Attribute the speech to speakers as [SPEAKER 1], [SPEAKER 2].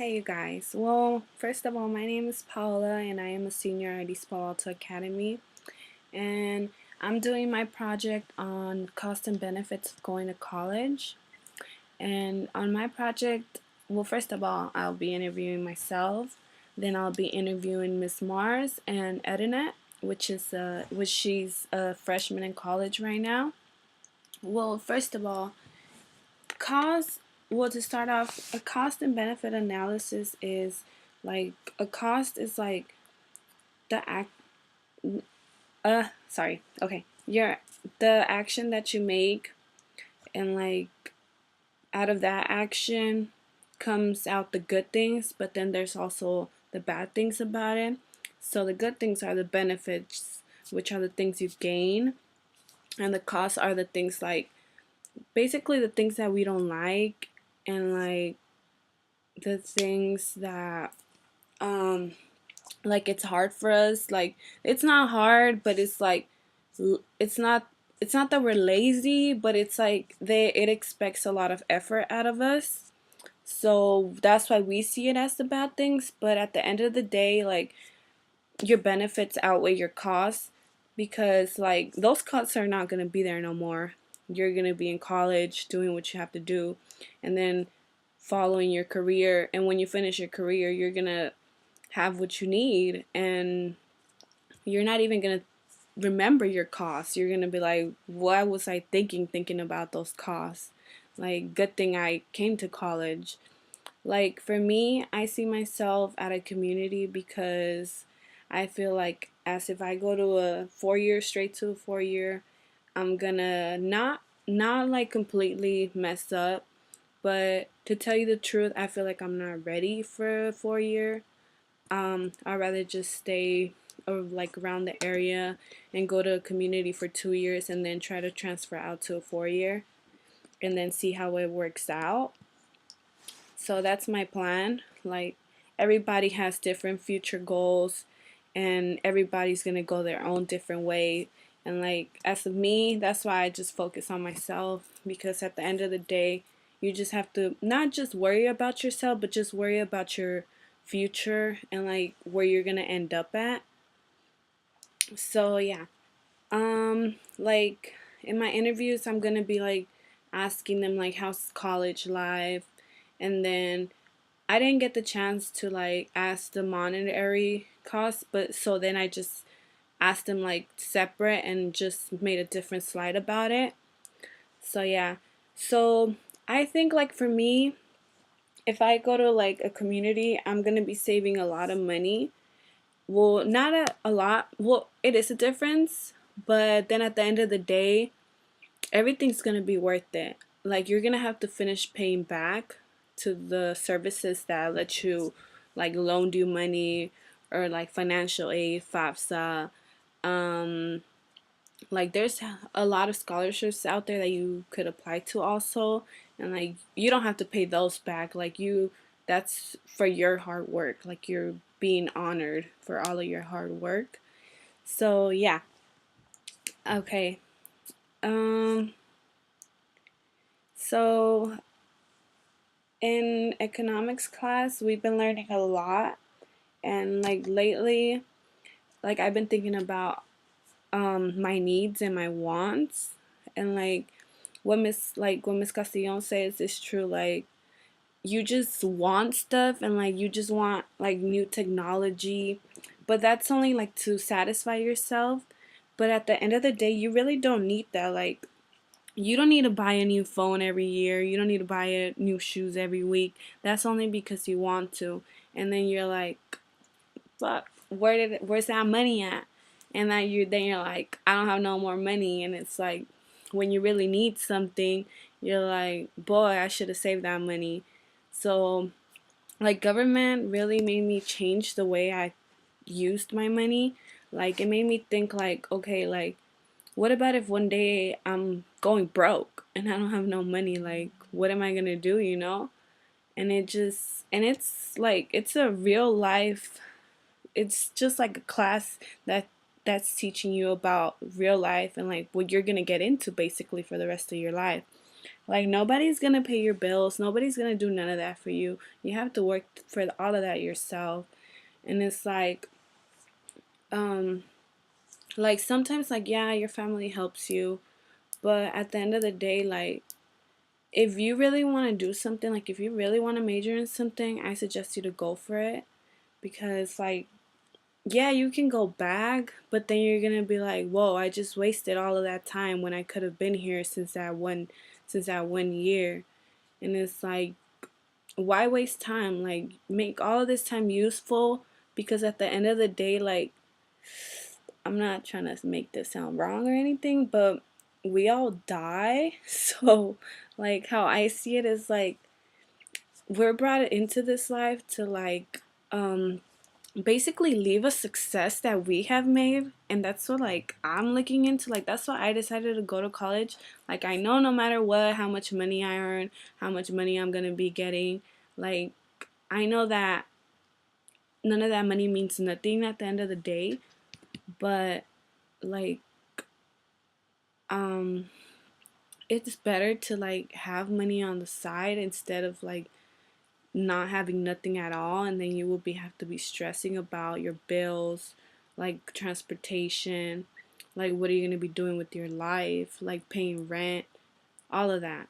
[SPEAKER 1] Hey you guys. Well, first of all, my name is Paola and I am a senior at East Palo Alto Academy, and I'm doing my project on cost and benefits of going to college. And on my project, well, first of all, I'll be interviewing myself, then I'll be interviewing Miss Mars and Edinet, which she's a freshman in college right now. Well, first of all, cost well, to start off, a cost and benefit analysis is like a cost is like the act sorry, okay, your the action that you make, and like out of that action comes out the good things, but then there's also the bad things about it. So the good things are the benefits, which are the things you gain, and the costs are the things like basically the things that we don't like, and like the things that um like it's hard for us. Like it's not hard, but it's like it's not that we're lazy, but it's like it expects a lot of effort out of us. So that's why we see it as the bad things, but at the end of the day, like your benefits outweigh your costs, because like those costs are not going to be there no more. You're going to be in college doing what you have to do, and then following your career, and when you finish your career you're going to have what you need, and you're not even going to remember your costs. You're going to be like, what was I thinking about those costs? Like, good thing I came to college. Like, for me, I see myself at a community because I feel like as if I go to a 4 year, straight to a 4 year, I'm gonna not like completely mess up, but to tell you the truth, I feel like I'm not ready for a 4 year. I'd rather just stay like around the area and go to a community for 2 years and then try to transfer out to a 4 year and then see how it works out. So that's my plan. Like, everybody has different future goals, and everybody's gonna go their own different way. And like, as of me, that's why I just focus on myself, because at the end of the day, you just have to not just worry about yourself, but just worry about your future and like where you're gonna end up at. So yeah. Like in my interviews, I'm gonna be like asking them like how's college life, and then I didn't get the chance to like ask the monetary cost, but so then I just asked them like separate and just made a different slide about it. So yeah. So I think like for me, if I go to like a community, I'm gonna be saving a lot of money. Well, not a lot. Well, it is a difference, but then at the end of the day, everything's gonna be worth it. Like, you're gonna have to finish paying back to the services that let you like loaned you money, or like financial aid, FAFSA. Um, like there's a lot of scholarships out there that you could apply to also, and like you don't have to pay those back. Like that's for your hard work. Like you're being honored for all of your hard work. So yeah. Okay. Um. So in economics class, we've been learning a lot, and like lately, like I've been thinking about my needs and my wants, and like what Miss Castillon says is true. Like, you just want stuff, and like you just want like new technology, but that's only like to satisfy yourself. But at the end of the day, you really don't need that. Like, you don't need to buy a new phone every year. You don't need to buy new shoes every week. That's only because you want to. And then you're like, fuck, where's that money at? And then you're like, I don't have no more money. And it's like, when you really need something, you're like, boy, I should have saved that money. So like, government really made me change the way I used my money. Like, it made me think like, okay, like, what about if one day I'm going broke and I don't have no money? Like, what am I gonna do, you know? And it's like, it's a real life, it's just like a class that's teaching you about real life and like what you're gonna get into basically for the rest of your life. Like nobody's gonna pay your bills, nobody's gonna do none of that for you. You have to work for all of that yourself. And it's um like sometimes like yeah, your family helps you, but at the end of the day, like if you really want to do something, like if you really want to major in something, I suggest you to go for it. Because like yeah, you can go back, but then you're gonna be like, whoa, I just wasted all of that time when I could have been here since that 1 year. And it's like, why waste time? Like make all of this time useful, because at the end of the day, like I'm not trying to make this sound wrong or anything, but we all die. So like how I see it is like we're brought into this life to like basically leave a success that we have made. And that's what like I'm looking into. Like that's why I decided to go to college. Like I know no matter what, how much money I earn, how much money I'm gonna be getting, like I know that none of that money means nothing at the end of the day. But like um it's better to like have money on the side instead of like not having nothing at all, and then you will be have to be stressing about your bills, like transportation, like what are you going to be doing with your life, like paying rent, all of that.